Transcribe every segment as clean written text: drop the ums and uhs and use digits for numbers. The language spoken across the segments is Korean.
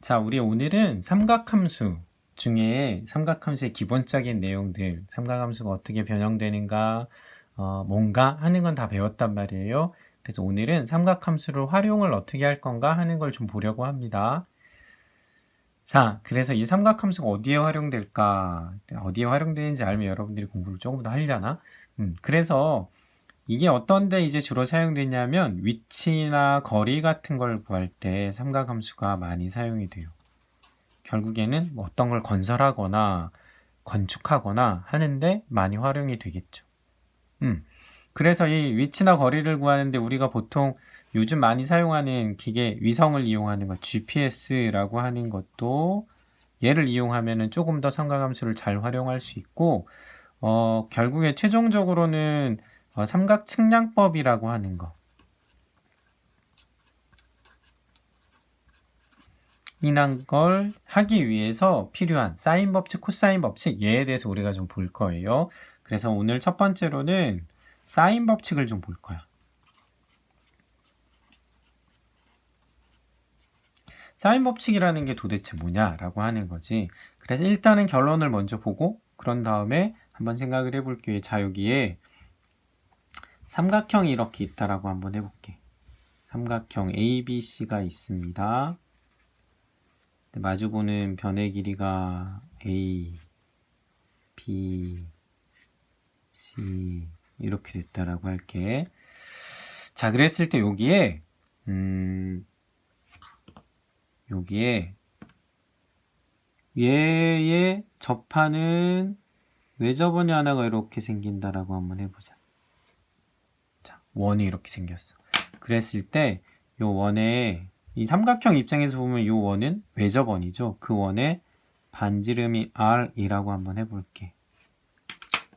자, 우리 오늘은 삼각함수 중에 삼각함수의 기본적인 내용들, 삼각함수가 어떻게 변형되는가, 뭔가 하는 건 다 배웠단 말이에요. 그래서 오늘은 삼각함수를 활용을 어떻게 할 건가 하는 걸 좀 보려고 합니다. 자, 그래서 이 삼각함수가 어디에 활용될까? 어디에 활용되는지 알면 여러분들이 공부를 조금 더 하려나? 그래서 이게 어떤 데 이제 주로 사용되냐면 위치나 거리 같은 걸 구할 때 삼각함수가 많이 사용이 돼요. 결국에는 뭐 어떤 걸 건설하거나 건축하거나 하는데 많이 활용이 되겠죠. 그래서 이 위치나 거리를 구하는데 우리가 보통 요즘 많이 사용하는 기계 위성을 이용하는 것, GPS라고 하는 것도 얘를 이용하면은 조금 더 삼각함수를 잘 활용할 수 있고, 결국에 최종적으로는 삼각 측량법이라고 하는 거. 이런 걸 하기 위해서 필요한 사인 법칙, 코사인 법칙, 얘에 대해서 우리가 좀 볼 거예요. 그래서 오늘 첫 번째로는 사인 법칙을 좀 볼 거야. 사인 법칙이라는 게 도대체 뭐냐라고 하는 거지. 그래서 일단은 결론을 먼저 보고 그런 다음에 한번 생각을 해볼게요. 자, 여기에 삼각형이 이렇게 있다라고 한번 해볼게. 삼각형 ABC가 있습니다. 마주보는 변의 길이가 A, B, C 이렇게 됐다라고 할게. 자, 그랬을 때 여기에 얘의 접하는 외접원이 하나가 이렇게 생긴다라고 한번 해보자. 자, 원이 이렇게 생겼어. 그랬을 때 요 원에 이 삼각형 입장에서 보면 요 원은 외접원이죠. 그 원의 반지름이 R이라고 한번 해볼게.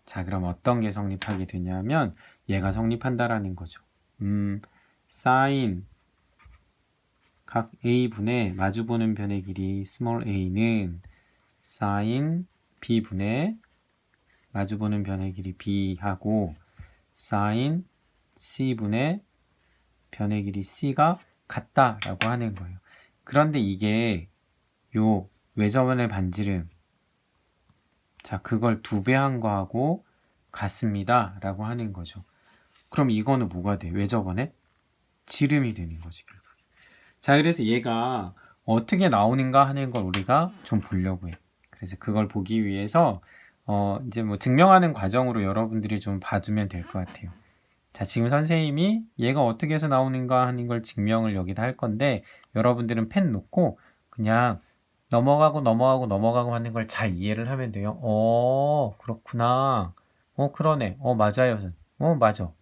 자, 그럼 어떤 게 성립하게 되냐면 얘가 성립한다라는 거죠. 사인 각 A분의 마주보는 변의 길이 small a는 사인 B분의 마주보는 변의 길이 B하고 사인 C분의 변의 길이 C가 같다라고 하는 거예요. 그런데 이게 요 외접원의 반지름, 자, 그걸 2배한 거하고 같습니다 라고 하는 거죠. 그럼 이거는 뭐가 돼? 외접원의 지름이 되는 거지. 자, 그래서 얘가 어떻게 나오는가 하는 걸 우리가 좀 보려고 해. 그래서 그걸 보기 위해서 이제 뭐 증명하는 과정으로 여러분들이 좀 봐주면 될 것 같아요. 자, 지금 선생님이 얘가 어떻게 해서 나오는가 하는 걸 증명을 여기다 할 건데 여러분들은 펜 놓고 그냥 넘어가고 하는 걸 잘 이해를 하면 돼요. 그렇구나. 그러네. 맞아요.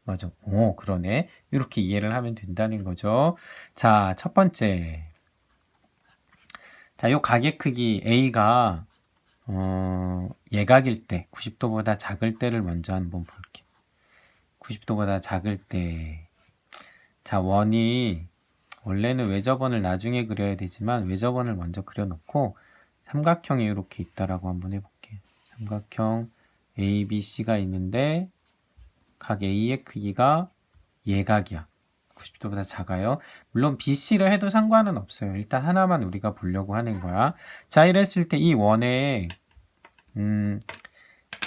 맞아. 그러네. 이렇게 이해를 하면 된다는 거죠. 자, 첫 번째. 자, 요 가게 크기 A가 예각일 때, 90도보다 작을 때를 먼저 한번 볼게. 90도보다 작을 때. 자, 원이 원래는 외접원을 나중에 그려야 되지만 외접원을 먼저 그려놓고 삼각형이 이렇게 있다라고 한번 해볼게. 삼각형 ABC가 있는데 각 A의 크기가 예각이야. 90도보다 작아요. 물론 BC를 해도 상관은 없어요. 일단 하나만 우리가 보려고 하는 거야. 자, 이랬을 때 이 원의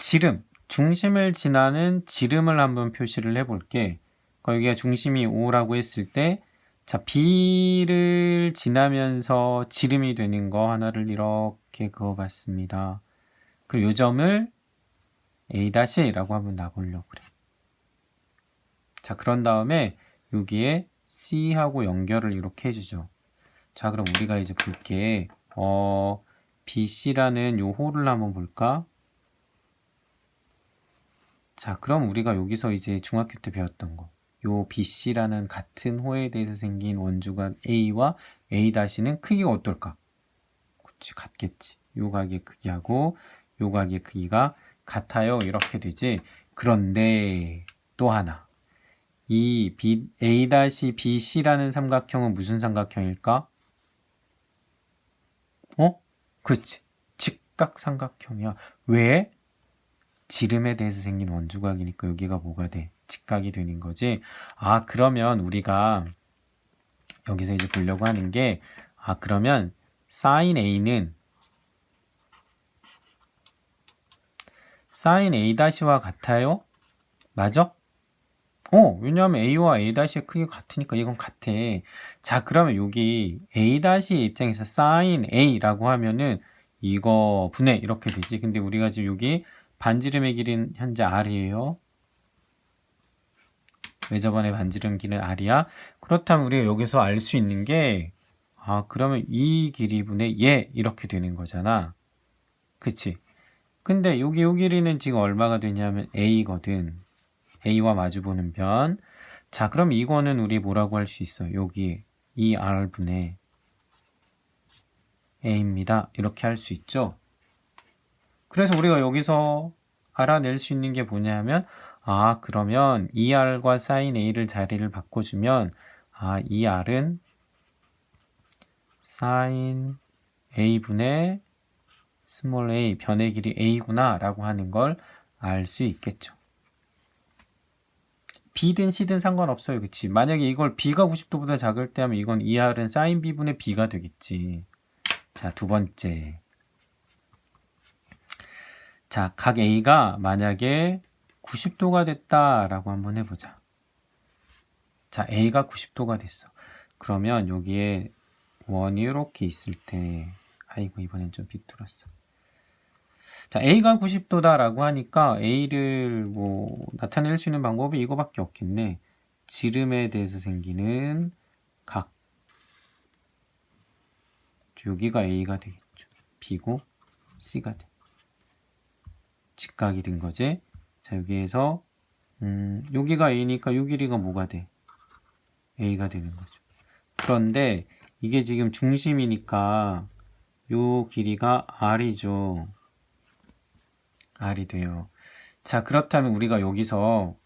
지름, 중심을 지나는 지름을 한번 표시를 해볼게. 여기가 중심이 O라고 했을 때 자, B를 지나면서 지름이 되는 거 하나를 이렇게 그어봤습니다. 그리고 요 점을 A'라고 한번 놔보려고 그래. 자, 그런 다음에 여기에 C하고 연결을 이렇게 해주죠. 자, 그럼 우리가 이제 볼게. BC라는 요 호를 한번 볼까? 자, 그럼 우리가 여기서 이제 중학교 때 배웠던 거. 요 BC라는 같은 호에 대해서 생긴 원주각 A와 A'는 크기가 어떨까? 그치, 같겠지. 요 각의 크기하고 요 각의 크기가 같아요. 이렇게 되지. 그런데 또 하나. 이 A-BC라는 삼각형은 무슨 삼각형일까? 그치. 직각 삼각형이야. 왜? 지름에 대해서 생긴 원주각이니까 여기가 뭐가 돼? 직각이 되는 거지. 그러면 우리가 여기서 이제 보려고 하는 게, 그러면 sin A는 sin A-와 같아요? 맞아? 왜냐하면 A와 A-의 크기가 같으니까 이건 같아. 자, 그러면 여기 A-의 입장에서 sin A라고 하면은 이거 분해 이렇게 되지. 근데 우리가 지금 여기 반지름의 길이는 현재 R이에요. 외접원의 반지름 길이는 R이야. 그렇다면 우리가 여기서 알 수 있는 게 그러면 이 길이분의 얘 이렇게 되는 거잖아. 그치? 근데 여기 요 길이는 지금 얼마가 되냐면 A거든. A와 마주보는 변. 자, 그럼 이거는 우리 뭐라고 할 수 있어? 여기 이 R분의 A입니다. 이렇게 할 수 있죠? 그래서 우리가 여기서 알아낼 수 있는 게 뭐냐면 그러면 이 R과 sin A를 자리를 바꿔주면 이 R은 sin A분의 스몰 a, 변의 길이 A구나 라고 하는 걸 알 수 있겠죠. B든 C든 상관없어요. 그치? 만약에 이걸 B가 90도보다 작을 때 하면 이건 2R은 sin B분의 B가 되겠지. 자, 두 번째. 자, 각 A가 만약에 90도가 됐다라고 한번 해보자. 자, A가 90도가 됐어. 그러면 여기에 원이 이렇게 있을 때 아이고 이번엔 좀 비뚤었어. 자, A가 90도다라고 하니까 A를 뭐 나타낼 수 있는 방법이 이거밖에 없겠네. 지름에 대해서 생기는 각. 여기가 A가 되겠죠. B고 C가 돼. 직각이 된 거지. 자, 여기에서 여기가 A니까 요 길이가 뭐가 돼? A가 되는 거죠. 그런데 이게 지금 중심이니까 요 길이가 R이죠. R이 돼요. 자, 그렇다면 우리가 여기서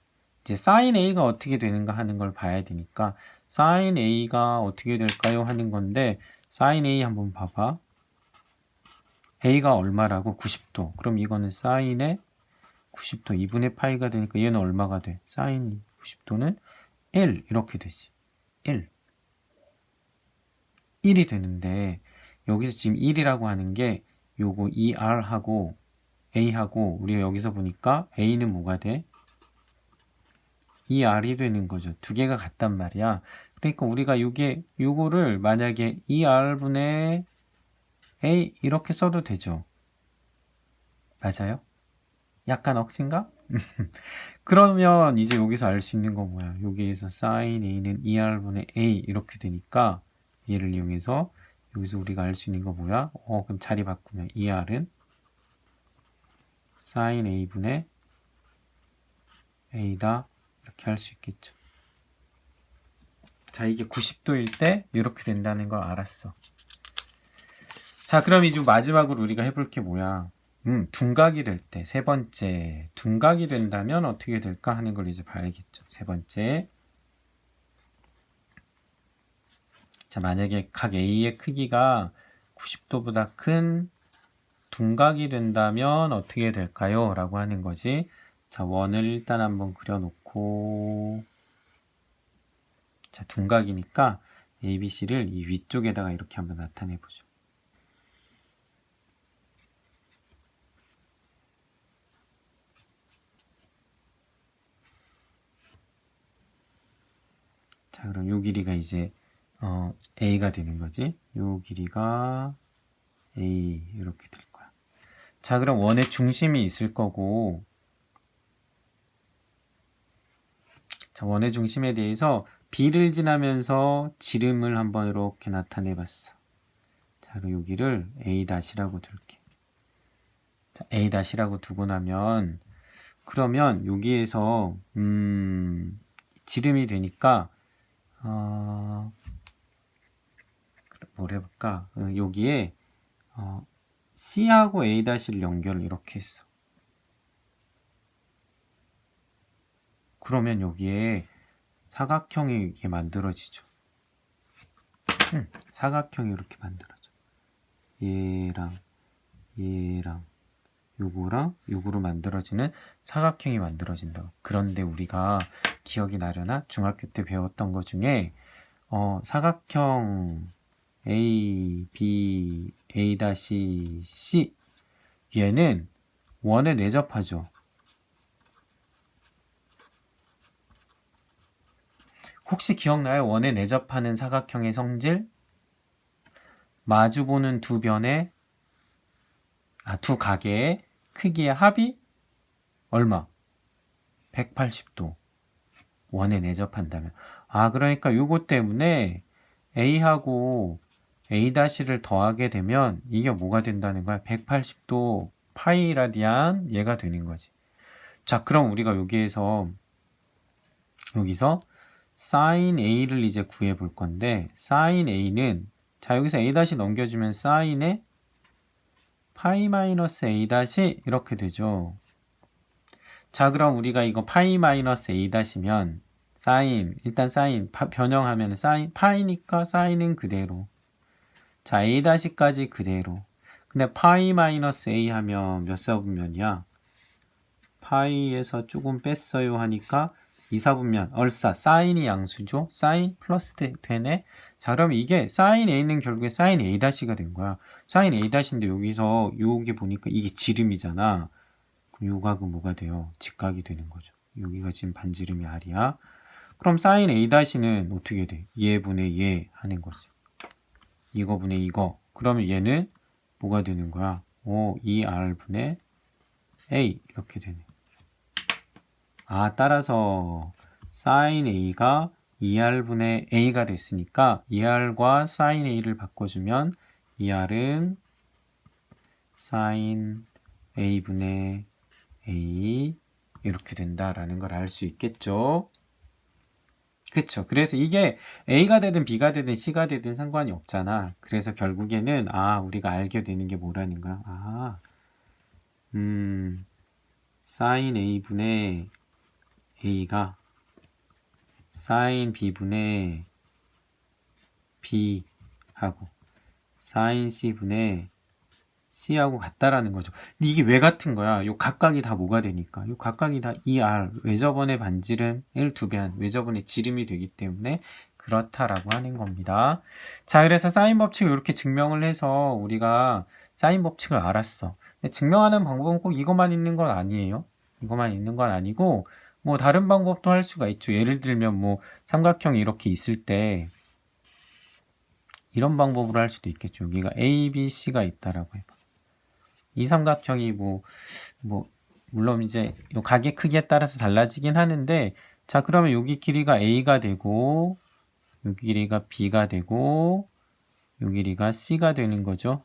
이제 sin A가 어떻게 되는가 하는 걸 봐야 되니까 sin A가 어떻게 될까요? 하는 건데 sin A 한번 봐봐. A가 얼마라고? 90도. 그럼 이거는 sin의 90도 2분의 파이가 되니까 얘는 얼마가 돼? sin 90도는 1 이렇게 되지. 1이 되는데 여기서 지금 1이라고 하는 게 요거 2R하고 A하고 우리가 여기서 보니까 A는 뭐가 돼? 2R이 되는 거죠. 두 개가 같단 말이야. 그러니까 우리가 요거를 만약에 2R분의 A 이렇게 써도 되죠. 맞아요? 약간 억신가? 그러면 이제 여기서 알 수 있는 거 뭐야? 여기에서 sin A는 2R분의 A 이렇게 되니까 얘를 이용해서 여기서 우리가 알 수 있는 거 뭐야? 그럼 자리 바꾸면 2R은 sin A분의 A다 이렇게 할 수 있겠죠. 자, 이게 90도일 때 이렇게 된다는 걸 알았어. 자, 그럼 이제 마지막으로 우리가 해볼 게 뭐야? 둔각이 될 때, 세 번째. 둔각이 된다면 어떻게 될까 하는 걸 이제 봐야겠죠. 세 번째. 자, 만약에 각 A의 크기가 90도보다 큰 둔각이 된다면 어떻게 될까요? 라고 하는 거지. 자, 원을 일단 한번 그려놓고 자, 둔각이니까 ABC를 이 위쪽에다가 이렇게 한번 나타내보죠. 자, 그럼 요 길이가 이제 A가 되는 거지. 요 길이가 A 이렇게 될 거야. 자, 그럼 원의 중심이 있을 거고 자, 원의 중심에 대해서 B를 지나면서 지름을 한번 이렇게 나타내 봤어. 자, 그럼 여기를 A-라고 둘게. 자, A-라고 두고 나면 그러면 여기에서 지름이 되니까 뭘 해볼까? 여기에 C하고 A-를 연결을 이렇게 했어. 그러면 여기에 사각형이 이렇게 만들어지죠. 사각형이 이렇게 만들어져. 얘랑 요거로 만들어지는 사각형이 만들어진다. 그런데 우리가 기억이 나려나? 중학교 때 배웠던 것 중에 사각형 A, B, A-C. 얘는 원에 내접하죠. 혹시 기억나요? 원에 내접하는 사각형의 성질? 마주보는 두 가게의 크기의 합이 얼마? 180도. 원에 내접한다면. 그러니까 요거 때문에 A하고 A-를 더하게 되면 이게 뭐가 된다는 거야? 180도 파이 라디안 얘가 되는 거지. 자, 그럼 우리가 여기서 sin A를 이제 구해 볼 건데, sin A는, 자, 여기서 A- 넘겨주면 sin의 파이 마이너스 A- 이렇게 되죠. 자, 그럼 우리가 이거 파이 마이너스 A-면 일단 sin 변형하면 파이니까 sin은 그대로. 자, A-까지 그대로. 근데 파이 마이너스 A 하면 몇 사분면이야? 파이에서 조금 뺐어요 하니까 2사분면 얼싸 사인이 양수죠. 사인 플러스 되네. 자, 그럼 이게 사인 A는 결국에 사인 A-가 된 거야. 사인 A-인데 여기서 여기 보니까 이게 지름이잖아. 그럼 요 각은 뭐가 돼요? 직각이 되는 거죠. 여기가 지금 반지름이 R이야. 그럼 사인 A-는 어떻게 돼? 얘분의 얘 하는 거죠. 이거 분의 이거. 그러면 얘는 뭐가 되는 거야? 2R분의 A 이렇게 되네. 따라서 sin A가 2R분의 A가 됐으니까 2R과 sin A를 바꿔주면 2R은 sin A분의 A 이렇게 된다라는 걸 알 수 있겠죠. 그쵸. 그래서 이게 A가 되든 B가 되든 C가 되든 상관이 없잖아. 그래서 결국에는 우리가 알게 되는 게 뭐라는 거야. sin A분의 A가 sin B분의 B하고 sin C분의 C하고 같다라는 거죠. 근데 이게 왜 같은 거야? 요 각각이 다 뭐가 되니까. 요 각각이 다 2R, 외접원의 반지름 1,2배한 외접원의 지름이 되기 때문에 그렇다라고 하는 겁니다. 자, 그래서 사인 법칙을 이렇게 증명을 해서 우리가 사인 법칙을 알았어. 근데 증명하는 방법은 꼭 이것만 있는 건 아니에요. 이것만 있는 건 아니고 뭐 다른 방법도 할 수가 있죠. 예를 들면 뭐 삼각형이 이렇게 있을 때 이런 방법으로 할 수도 있겠죠. 여기가 A, B, C가 있다라고 해봐. 이 삼각형이 물론 이제 요 각의 크기에 따라서 달라지긴 하는데, 자, 그러면 여기 길이가 A가 되고, 여기 길이가 B가 되고, 여기 길이가 C가 되는 거죠.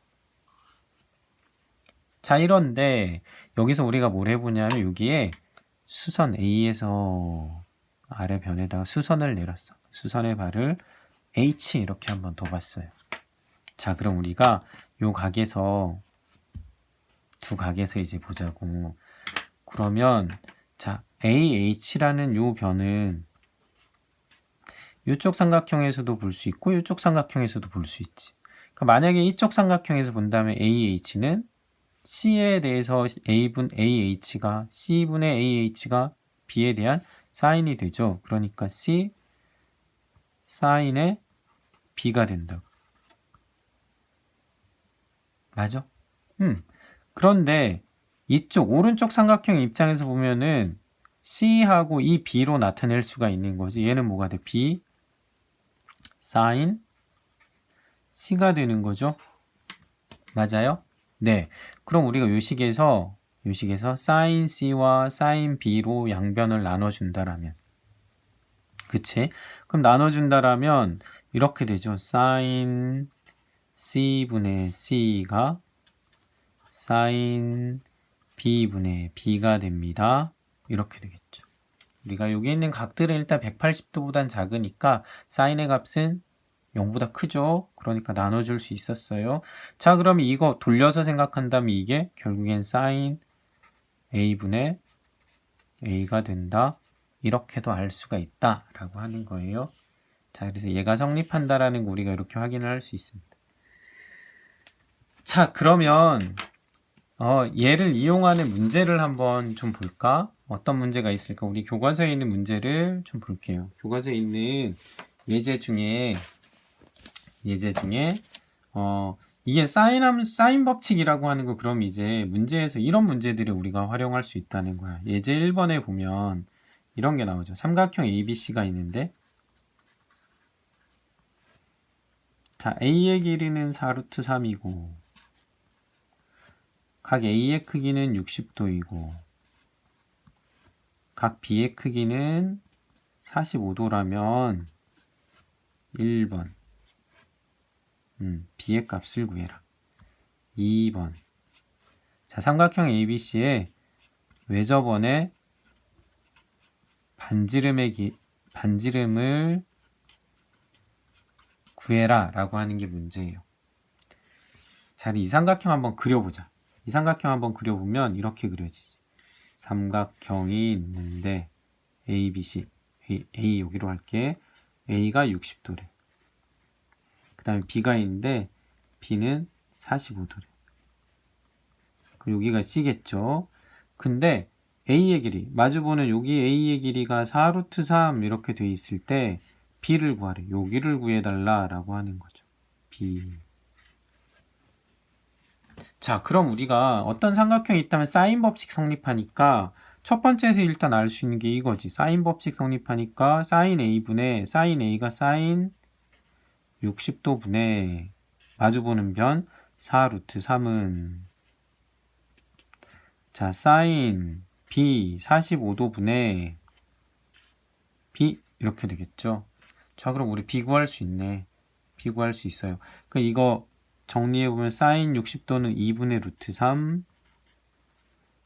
자, 이런데 여기서 우리가 뭘 해보냐면 여기에 수선 A에서 아래 변에다가 수선을 내렸어. 수선의 발을 H 이렇게 한번 둬봤어요. 자, 그럼 우리가 요 각에서 두 각에서 이제 보자고. 그러면 자, AH라는 요 변은 이쪽 삼각형에서도 볼 수 있고 이쪽 삼각형에서도 볼 수 있지. 그러니까 만약에 이쪽 삼각형에서 본다면 AH는 C에 대해서 AH가 C분의 AH가 B에 대한 사인이 되죠. 그러니까 C 사인의 B가 된다고. 맞아? 그런데 이쪽 오른쪽 삼각형 입장에서 보면은 C하고 이 B로 나타낼 수가 있는 거지. 얘는 뭐가 돼? B sin C가 되는 거죠. 맞아요? 네. 그럼 우리가 요식에서 sin C와 sin B로 양변을 나눠준다라면, 그치? 그럼 나눠준다라면 이렇게 되죠. sin C분의 C가 sin B분의 B가 됩니다. 이렇게 되겠죠. 우리가 여기 있는 각들은 일단 180도보단 작으니까 사인의 값은 0보다 크죠. 그러니까 나눠줄 수 있었어요. 자, 그러면 이거 돌려서 생각한다면 이게 결국엔 사인 A분의 A가 된다. 이렇게도 알 수가 있다라고 하는 거예요. 자, 그래서 얘가 성립한다라는 거 우리가 이렇게 확인을 할 수 있습니다. 자, 그러면 얘를 이용하는 문제를 한번 좀 볼까? 어떤 문제가 있을까? 우리 교과서에 있는 문제를 좀 볼게요. 교과서에 있는 예제 중에 예제 중에 이게 사인 법칙이라고 하는 거 그럼 이제 문제에서 이런 문제들을 우리가 활용할 수 있다는 거야. 예제 1번에 보면 이런 게 나오죠. 삼각형 ABC가 있는데 자, A의 길이는 4루트 3이고 각 A의 크기는 60도이고 각 B의 크기는 45도라면 1번 B의 값을 구해라. 2번 자, 삼각형 ABC의 외접원의 반지름을 구해라 라고 하는 게 문제예요. 자, 이 삼각형 한번 그려보자. 이 삼각형 한번 그려보면 이렇게 그려지지. 삼각형이 있는데 A, B, C A 여기로 할게. A가 60도래. 그 다음에 B가 있는데 B는 45도래. 그럼 여기가 C겠죠. 근데 A의 길이, 마주보는 여기 A의 길이가 4루트 3 이렇게 돼 있을 때 B를 구하래. 여기를 구해달라 라고 하는 거죠. B. 자, 그럼 우리가 어떤 삼각형이 있다면 사인 법칙 성립하니까 첫 번째에서 일단 알 수 있는 게 이거지. 사인 법칙 성립하니까 사인 A분의 사인 A가 사인 60도 분의 마주보는 변 4루트 3은 자, 사인 B 45도 분의 B 이렇게 되겠죠. 자, 그럼 우리 B 구할 수 있네. B 구할 수 있어요. 그 이거 정리해보면 사인 60도는 2분의 루트 3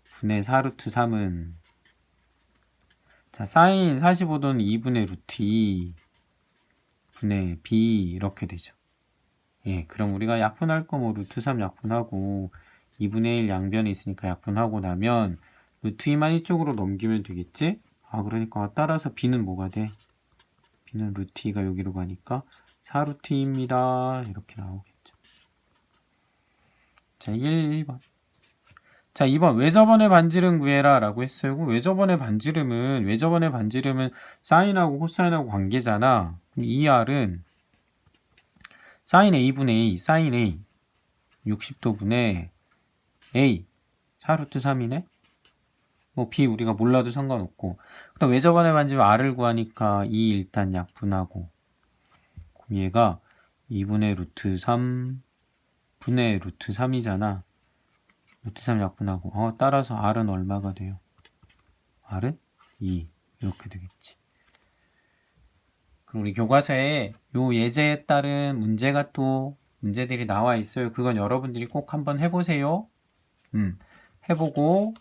분의 4루트 3은 자, 사인 45도는 2분의 루트 2 분의 B 이렇게 되죠. 예, 그럼 우리가 약분할 거 뭐 루트 3 약분하고 2분의 1 양변에 있으니까 약분하고 나면 루트 2만 이쪽으로 넘기면 되겠지? 아, 그러니까 따라서 B는 뭐가 돼? B는 루트 2가 여기로 가니까 4루트 2입니다. 이렇게 나오겠죠. 자, 1번. 자, 2번 외접원의 반지름 구해라 라고 했어요. 외접원의 반지름은 사인하고 코사인하고 관계잖아. 그럼 이 R은 사인 A분의 A, 사인 A 60도 분의 A 4루트 3이네. 뭐 B 우리가 몰라도 상관없고. 그다음 외접원의 반지름 R을 구하니까 2 일단 약분하고. 그럼 얘가 2분의 루트 3 분의 루트 3이잖아. 루트 3 약분하고. 따라서 R은 얼마가 돼요? R은 2. 이렇게 되겠지. 그럼 우리 교과서에 요 예제에 따른 문제들이 나와 있어요. 그건 여러분들이 꼭 한번 해보세요. 해보고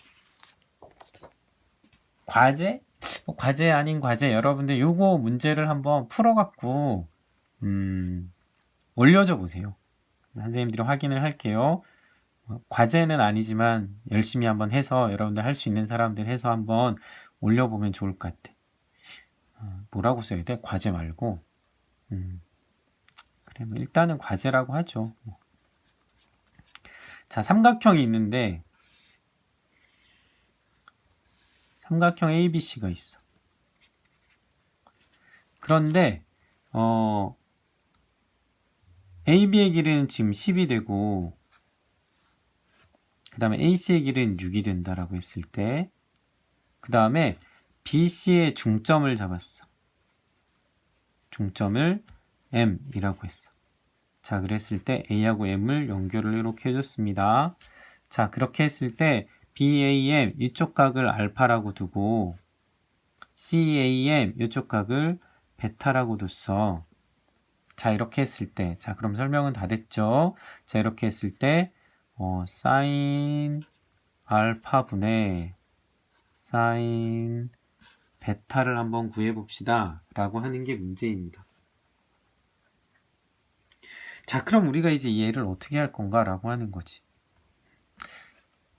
과제 아닌 과제 여러분들 요거 문제를 한번 풀어갖고 올려줘 보세요. 선생님들이 확인을 할게요. 과제는 아니지만 열심히 한번 해서 여러분들 할 수 있는 사람들 해서 한번 올려보면 좋을 것 같아. 뭐라고 써야 돼? 과제 말고. 그래, 뭐 일단은 과제라고 하죠. 자, 삼각형이 있는데 삼각형 ABC가 있어. 그런데 AB의 길이는 지금 10이 되고 그 다음에 AC의 길이는 6이 된다라고 했을 때 그 다음에 BC의 중점을 잡았어. 중점을 M이라고 했어. 자, 그랬을 때 A하고 M을 연결을 이렇게 해줬습니다. 자, 그렇게 했을 때 BAM 이쪽 각을 알파라고 두고 CAM 이쪽 각을 베타라고 뒀어. 자, 이렇게 했을 때 자, 그럼 설명은 다 됐죠? 자, 이렇게 했을 때 사인 알파 분의 사인 베타를 한번 구해봅시다 라고 하는 게 문제입니다. 자, 그럼 우리가 이제 얘를 어떻게 할 건가 라고 하는 거지.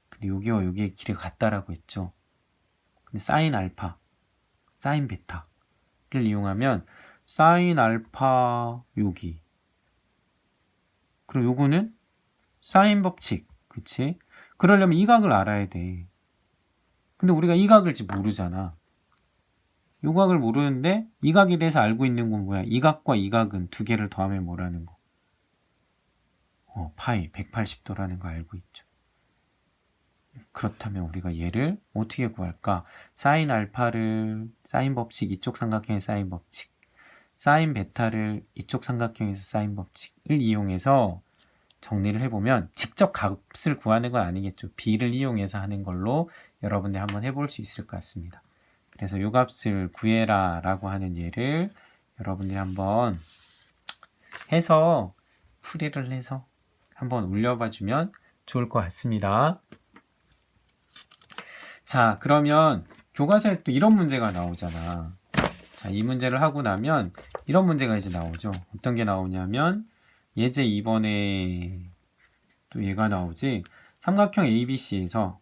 근데 여기와 여기의 길이 같다라고 했죠. 근데 사인 알파, 사인 베타를 이용하면 사인 알파 여기 그리고 요거는 사인 법칙, 그치? 그러려면 이 각을 알아야 돼. 근데 우리가 이 각을 모르잖아. 요 각을 모르는데 이 각에 대해서 알고 있는 건 뭐야? 이 각과 이 각은 두 개를 더하면 뭐라는 거? 파이 180도라는 거 알고 있죠. 그렇다면 우리가 얘를 어떻게 구할까? 사인 알파를 사인 법칙, 이쪽 삼각형의 사인 법칙, 사인 베타를 이쪽 삼각형에서 사인 법칙을 이용해서 정리를 해보면 직접 값을 구하는 건 아니겠죠. b를 이용해서 하는 걸로 여러분들 한번 해볼 수 있을 것 같습니다. 그래서 이 값을 구해라 라고 하는 예를 여러분들이 한번 해서 풀이를 해서 한번 올려봐 주면 좋을 것 같습니다. 자, 그러면 교과서에 또 이런 문제가 나오잖아. 자, 이 문제를 하고 나면 이런 문제가 이제 나오죠. 어떤 게 나오냐면 예제 2번에 또 얘가 나오지. 삼각형 ABC에서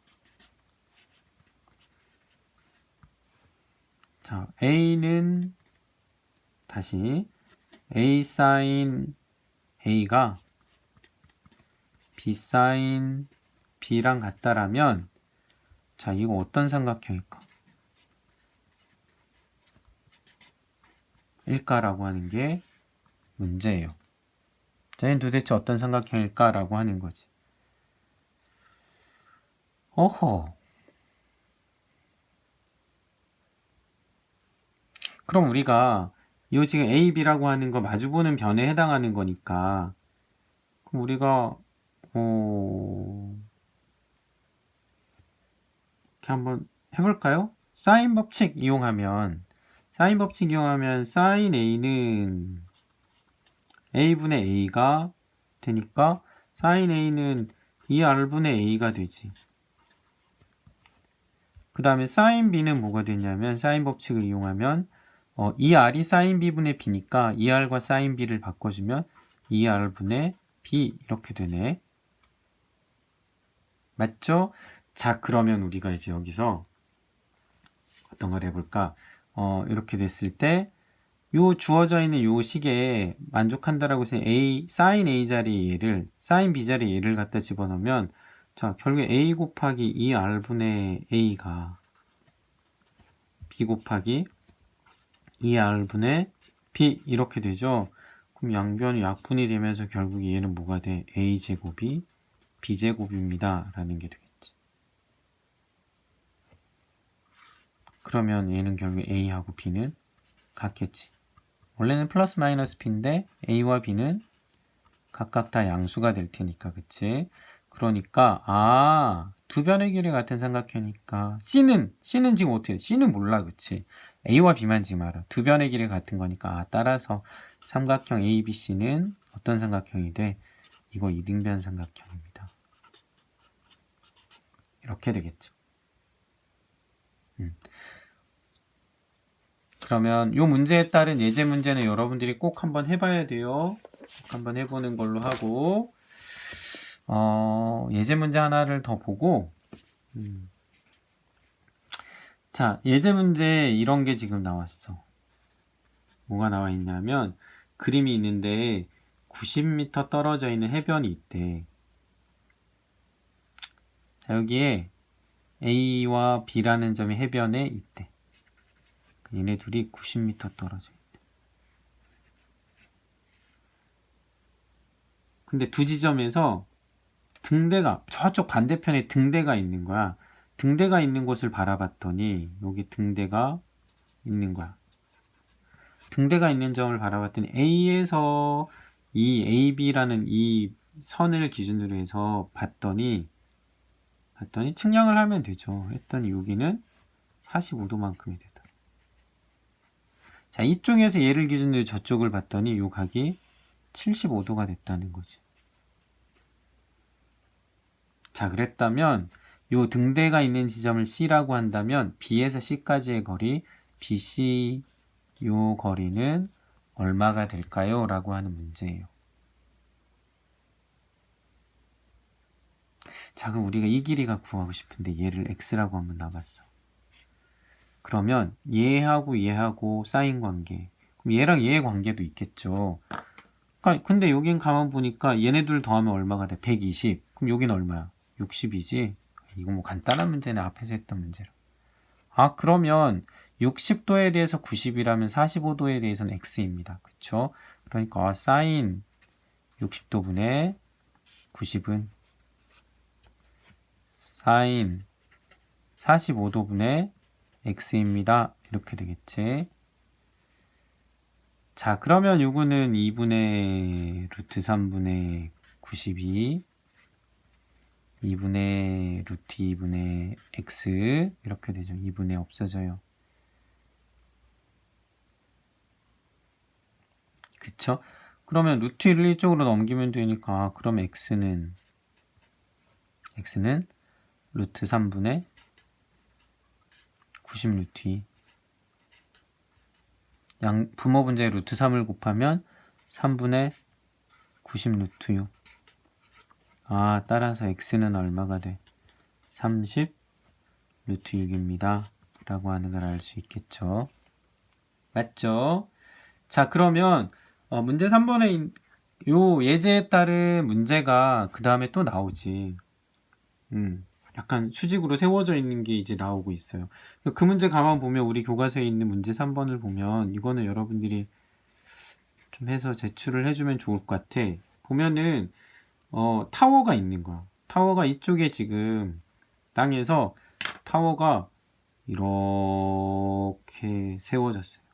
자, A는 다시 A sin A가 B sin B랑 같다라면 자, 이거 어떤 삼각형일까? 일까라고 하는 게 문제예요. 자, 얘는 도대체 어떤 삼각형일까라고 하는 거지. 어허. 그럼 우리가 이 지금 A, B라고 하는 거 마주보는 변에 해당하는 거니까 그럼 우리가 이렇게 한번 해볼까요? 사인 법칙 이용하면 사인 A는 A분의 A가 되니까 사인 A는 2R분의 A가 되지. 그 다음에 사인 B는 뭐가 되냐면 사인 법칙을 이용하면 2R이 사인 B분의 B니까 2R과 사인 B를 바꿔주면 2R분의 B 이렇게 되네. 맞죠? 자, 그러면 우리가 이제 여기서 어떤 걸 해볼까? 이렇게 됐을 때 요 주어져 있는 요 식에 만족한다라고 해서 사인 A 자리에 얘를 사인 B 자리에 얘를 갖다 집어넣으면 자, 결국에 A 곱하기 2R분의 A가 B 곱하기 2R분의 B 이렇게 되죠. 그럼 양변이 약분이 되면서 결국 얘는 뭐가 돼? A제곱이 B제곱입니다. 라는 게 되겠지. 그러면 얘는 결국 A하고 B는 같겠지. 원래는 플러스 마이너스 B인데 A와 B는 각각 다 양수가 될 테니까, 그치? 그러니까 두 변의 길이 같은 삼각형이니까 C는 지금 어떻게 돼? C는 몰라, 그치? A와 B만 지금 알아. 두 변의 길이 같은 거니까 따라서 삼각형 ABC는 어떤 삼각형이 돼? 이거 이등변 삼각형입니다. 이렇게 되겠죠. 그러면 이 문제에 따른 예제 문제는 여러분들이 꼭 한번 해봐야 돼요. 꼭 한번 해보는 걸로 하고 예제 문제 하나를 더 보고 자, 예제 문제 이런 게 지금 나왔어. 뭐가 나와 있냐면 그림이 있는데 90m 떨어져 있는 해변이 있대. 자, 여기에 A와 B라는 점이 해변에 있대. 얘네 둘이 90m 떨어져 있대. 근데 두 지점에서 등대가 저쪽 반대편에 등대가 있는 거야. 등대가 있는 곳을 바라봤더니 여기 등대가 있는 거야. 등대가 있는 점을 바라봤더니 A에서 이 AB라는 이 선을 기준으로 해서 봤더니 측량을 하면 되죠. 했더니 여기는 45도만큼이 되다. 자, 이쪽에서 얘를 기준으로 저쪽을 봤더니 요 각이 75도가 됐다는 거지. 자, 그랬다면 요 등대가 있는 지점을 C라고 한다면 B에서 C까지의 거리 BC 요 거리는 얼마가 될까요? 라고 하는 문제예요. 자, 그럼 우리가 이 길이가 구하고 싶은데 얘를 X라고 한번 놔봤어. 그러면 얘하고 사인 관계. 그럼 얘랑 얘의 관계도 있겠죠. 근데 여긴 가만 보니까 얘네들 더하면 얼마가 돼? 120. 그럼 여긴 얼마야? 60이지? 이거 뭐 간단한 문제네. 앞에서 했던 문제로. 그러면 60도에 대해서 90이라면 45도에 대해서는 X입니다. 그쵸? 그러니까 사인 60도분의 90은 사인 45도분의 x입니다. 이렇게 되겠지. 자, 그러면 요거는 2분의 루트 3분의 92 2분의 루트 2분의 x 이렇게 되죠. 2분의 없어져요. 그쵸? 그러면 루트 1을 이쪽으로 넘기면 되니까 그럼 x는 루트 3분의 90 루트 2 부모 분자에 루트 3을 곱하면 3분의 90 루트 6 따라서 x는 얼마가 돼? 30 루트 6입니다. 라고 하는 걸 알 수 있겠죠. 맞죠? 자, 그러면 문제 3번에 요 예제에 따른 문제가 그 다음에 또 나오지. 약간 수직으로 세워져 있는 게 이제 나오고 있어요. 그 문제 가만 보면 우리 교과서에 있는 문제 3번을 보면 이거는 여러분들이 좀 해서 제출을 해주면 좋을 것 같아. 보면은 타워가 있는 거야. 타워가 이쪽에 지금 땅에서 타워가 이렇게 세워졌어요.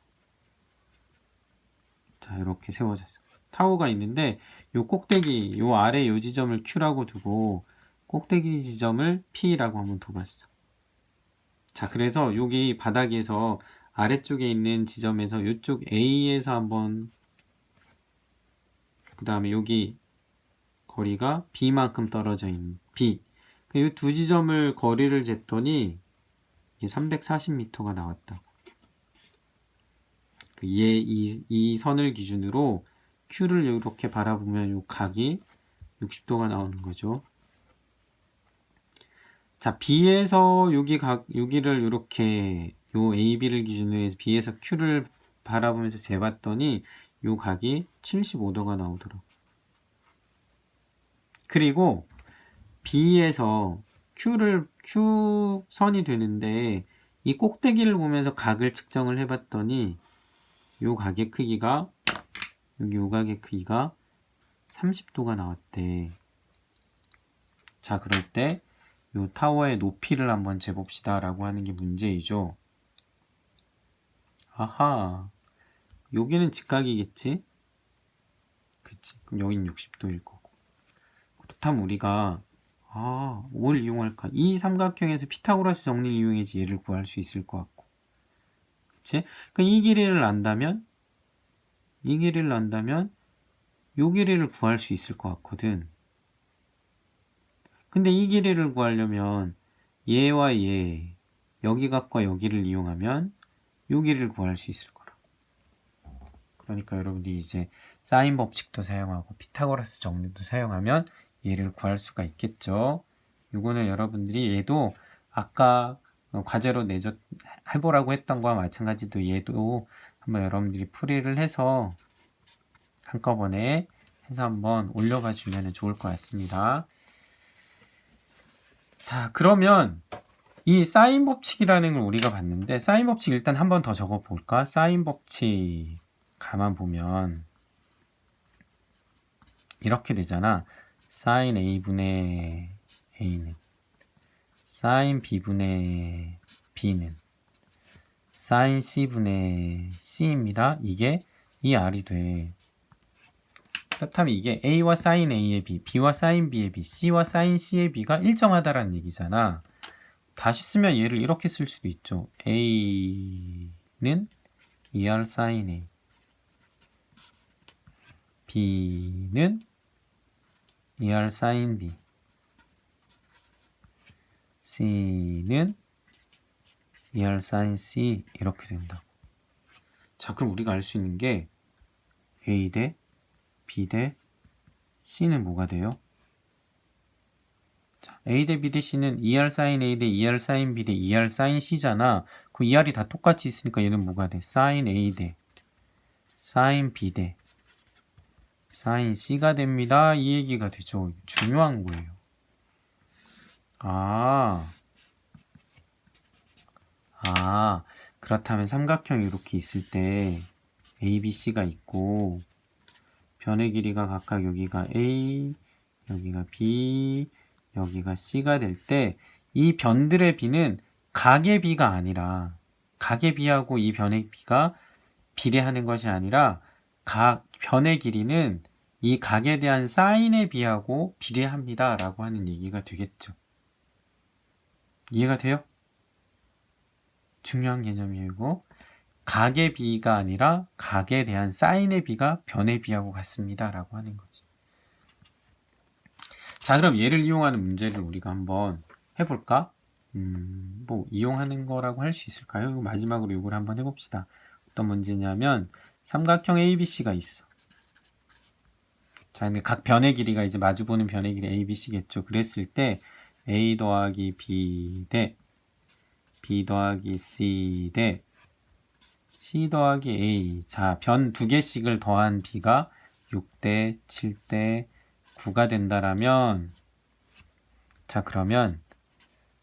자, 이렇게 세워졌어요. 타워가 있는데 요 꼭대기, 요 아래 요 지점을 Q라고 두고 꼭대기 지점을 P라고 한번 둬봤어. 자, 그래서 여기 바닥에서 아래쪽에 있는 지점에서 이쪽 A에서 한번 그 다음에 여기 거리가 B만큼 떨어져 있는 B. 이 두 지점을 거리를 쟀더니 이게 340m가 나왔다. 이 선을 기준으로 Q를 이렇게 바라보면 이 각이 60도가 나오는 거죠. 자, B에서 여기를 이렇게 요 AB를 기준으로 해서 B에서 Q를 바라보면서 재봤더니 요 각이 75도가 나오더라고. 그리고 B에서 Q선이 되는데 이 꼭대기를 보면서 각을 측정을 해봤더니 요 각의 크기가 여기 요 각의 크기가 30도가 나왔대. 자, 그럴 때 요 타워의 높이를 한번 재봅시다 라고 하는 게 문제이죠. 아하, 여기는 직각이겠지? 그치? 그럼 여긴 60도일 거고. 그렇다면 우리가 뭘 이용할까? 이 삼각형에서 피타고라스 정리를 이용해서 얘를 구할 수 있을 것 같고. 그치? 그러니까 이 길이를 안다면 요 길이를 구할 수 있을 것 같거든. 근데 이 길이를 구하려면 얘와 얘, 여기 각과 여기를 이용하면 요 길이를 구할 수 있을 거라. 그러니까 여러분들이 이제 사인 법칙도 사용하고 피타고라스 정리도 사용하면 얘를 구할 수가 있겠죠. 요거는 여러분들이 얘도 아까 과제로 해보라고 했던 거와 마찬가지로 얘도 한번 여러분들이 풀이를 해서 한꺼번에 해서 한번 올려봐 주면 좋을 것 같습니다. 자, 그러면 이 사인 법칙이라는 걸 우리가 봤는데 사인 법칙 일단 한번 더 적어 볼까? 사인 법칙 가만 보면 이렇게 되잖아. 사인 A분의 A는 사인 B분의 B는 사인 C분의 C입니다. 이게 이 R이 돼. 그렇다면 이게 A와 사인 A의 B, B와 사인 B의 B, C와 사인 C의 B가 일정하다라는 얘기잖아. 다시 쓰면 얘를 이렇게 쓸 수도 있죠. A는 2R 사인 A, B는 2R 사인 B, C는 2R 사인 C 이렇게 된다고. 자, 그럼 우리가 알 수 있는 게 A 대 B 대 C는 뭐가 돼요? 자, A 대 B 대 C는 2R 사인 A 대 2R 사인 B 대 2R 사인 C잖아. 그 2R이 다 똑같이 있으니까 얘는 뭐가 돼? 사인 A 대 사인 B 대 사인 C가 됩니다. 이 얘기가 되죠. 중요한 거예요. 그렇다면 삼각형이 이렇게 있을 때 A, B, C가 있고 변의 길이가 각각 여기가 A, 여기가 B, 여기가 C가 될 때 이 변들의 B는 각의 B가 아니라 각의 B하고 이 변의 B가 비례하는 것이 아니라 각 변의 길이는 이 각에 대한 사인의 B하고 비례합니다 라고 하는 얘기가 되겠죠. 이해가 돼요? 중요한 개념이에요. 이거. 각의 B가 아니라 각에 대한 사인의 B가 변의 B하고 같습니다 라고 하는 거지. 자, 그럼 얘를 이용하는 문제를 우리가 한번 해볼까? 뭐 이용하는 거라고 할 수 있을까요? 마지막으로 이걸 한번 해봅시다. 어떤 문제냐면 삼각형 ABC가 있어. 자, 근데 각 변의 길이가 이제 마주보는 변의 길이 ABC겠죠. 그랬을 때 A 더하기 B 대 B 더하기 C 대 C 더하기 A. 자, 변 두 개씩을 더한 B가 6대 7대 9가 된다라면, 자, 그러면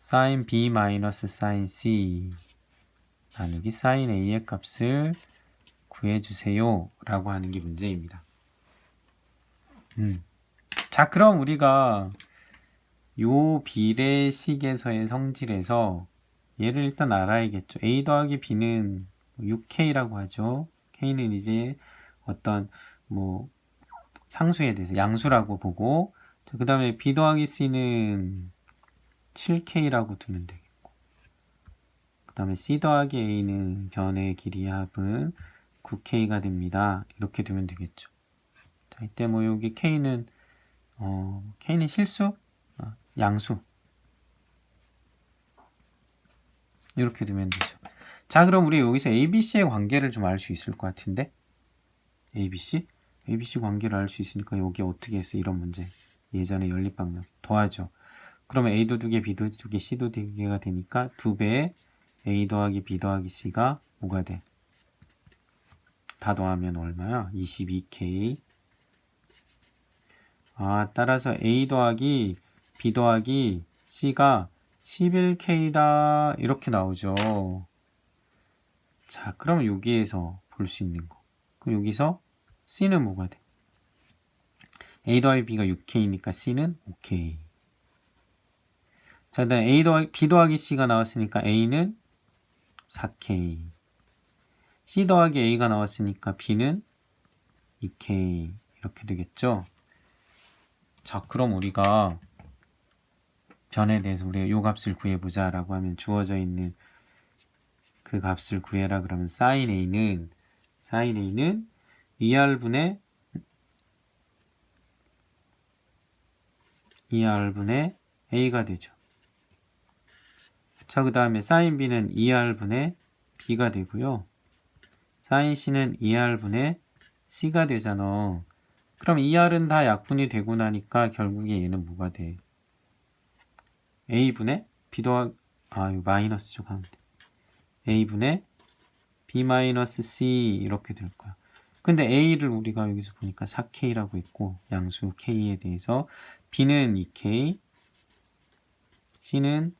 sin B 마이너스 sin C 나누기 sin A의 값을 구해주세요 라고 하는 게 문제입니다. 자, 그럼 우리가 요 비례식에서의 성질에서 얘를 일단 알아야겠죠. A 더하기 B는 6K라고 하죠. K는 이제 어떤 뭐 상수에 대해서 양수라고 보고, 그 다음에 B 더하기 C는 7K라고 두면 되겠고, 그 다음에 C 더하기 A는 변의 길이의 합은 9K가 됩니다. 이렇게 두면 되겠죠. 자, 이때 뭐 여기 K는 실수? 양수. 이렇게 두면 되죠. 자, 그럼 우리 여기서 ABC의 관계를 좀 알 수 있을 것 같은데? ABC? ABC 관계를 알 수 있으니까 여기 어떻게 했어? 이런 문제. 예전에 연립방정 더하죠. 그러면 A도 2개, B도 2개, C도 2개가 되니까 2배의 A 더하기 B 더하기 C가 뭐가 돼? 다 더하면 얼마야? 22K. 따라서 A 더하기 B 더하기 C가 11K다 이렇게 나오죠. 자, 그럼 여기에서 볼 수 있는 거. 그럼 여기서 C는 뭐가 돼? A 더하기 B가 6K니까 C는 5K. 자, 그다음 B 더하기 C가 나왔으니까 A는 4K. C 더하기 A가 나왔으니까 B는 2K. 이렇게 되겠죠? 자, 그럼 우리가 변에 대해서 우리가 요 값을 구해보자 라고 하면 주어져 있는 그 값을 구해라 그러면 sin A는 2R분의 A가 되죠. 자, 그 다음에 sin B는 2R분의 B가 되고요. sin C는 2R분의 C가 되잖아. 그럼 2R은 다 약분이 되고 나니까 결국에 얘는 뭐가 돼? A분의 B 더하기 이거 마이너스죠. 가운데 A분의 B 마이너스 C 이렇게 될 거야. 근데 A를 우리가 여기서 보니까 4K라고 했고 양수 K에 대해서 B는 2K, C는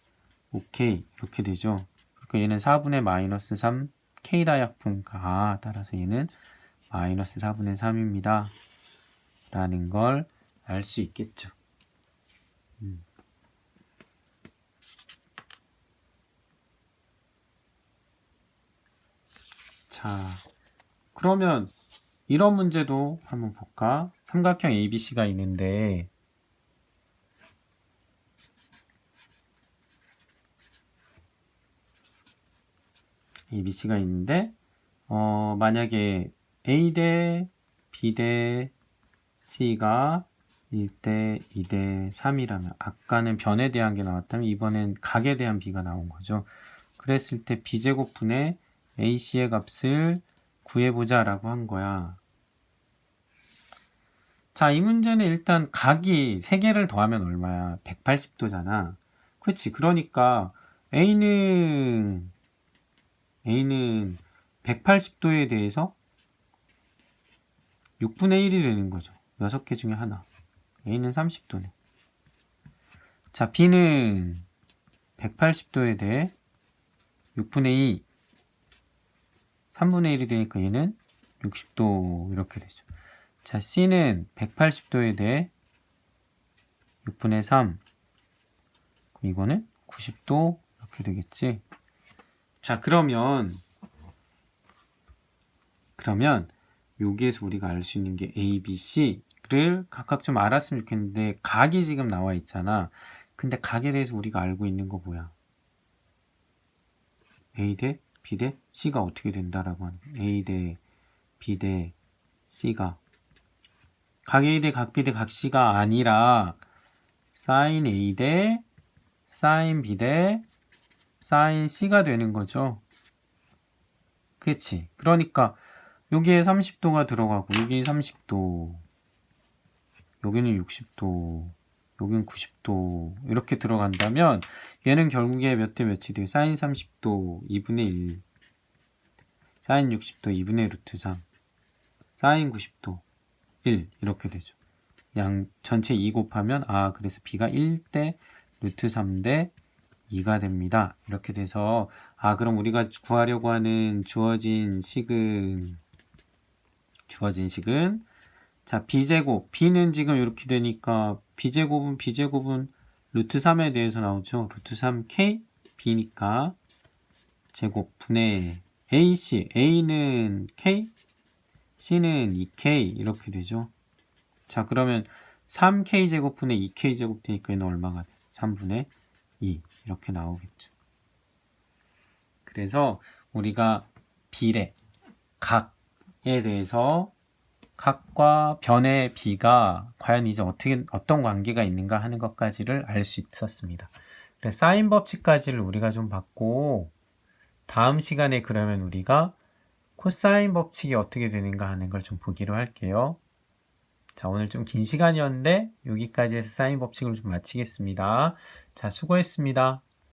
5K 이렇게 되죠. 그러니까 얘는 4분의 마이너스 3 K다 약분가 따라서 얘는 마이너스 4분의 3입니다. 라는 걸 알 수 있겠죠. 자, 그러면 이런 문제도 한번 볼까? 삼각형 ABC가 있는데 만약에 A 대 B 대 C가 1대 2대 3이라면 아까는 변에 대한 게 나왔다면 이번엔 각에 대한 B가 나온 거죠. 그랬을 때 B제곱분의 AC의 값을 구해보자 라고 한 거야. 자, 이 문제는 일단 각이 3개를 더하면 얼마야? 180도잖아. 그렇지. 그러니까 A는 180도에 대해서 6분의 1이 되는 거죠. 6개 중에 하나. A는 30도네. 자, B는 180도에 대해 6분의 2, 3분의 1이 되니까 얘는 60도 이렇게 되죠. 자, C는 180도에 대해 6분의 3. 그럼 이거는 90도 이렇게 되겠지. 자, 그러면 여기에서 우리가 알 수 있는 게 A, B, C를 각각 좀 알았으면 좋겠는데 각이 지금 나와 있잖아. 근데 각에 대해서 우리가 알고 있는 거 뭐야? A 대 B 대 C가 어떻게 된다라고 하는 거야. A 대 B 대 C가 각 A 대 각 B 대 각 C가 아니라 sin A 대 sin B 대 sin C가 되는 거죠. 그치? 그러니까 여기에 30도가 들어가고 여기 30도, 여기는 60도, 여기는 90도 이렇게 들어간다면 얘는 결국에 몇 대 몇이 돼요? sin 30도 2분의 1, sin 60도 2분의 루트 3, sin 90도 1 이렇게 되죠. 양 전체 2 곱하면 그래서 b가 1대 루트 3대 2가 됩니다. 이렇게 돼서 그럼 우리가 구하려고 하는 주어진 식은 자, b제곱, b는 지금 이렇게 되니까 b제곱은 루트 3에 대해서 나오죠. 루트 3k b니까 제곱 분의 ac, a는 k, c는 2k 이렇게 되죠. 자, 그러면 3k 제곱분의 2k 제곱 되니까 얘는 얼마가 돼? 3분의 2 이렇게 나오겠죠. 그래서 우리가 비례, 각에 대해서 각과 변의 비가 과연 이제 어떤 관계가 있는가 하는 것까지를 알 수 있었습니다. 그래서 사인 법칙까지를 우리가 좀 봤고 다음 시간에 그러면 우리가 코사인 법칙이 어떻게 되는가 하는 걸 좀 보기로 할게요. 자, 오늘 좀 긴 시간이었는데 여기까지 해서 사인 법칙을 좀 마치겠습니다. 자, 수고했습니다.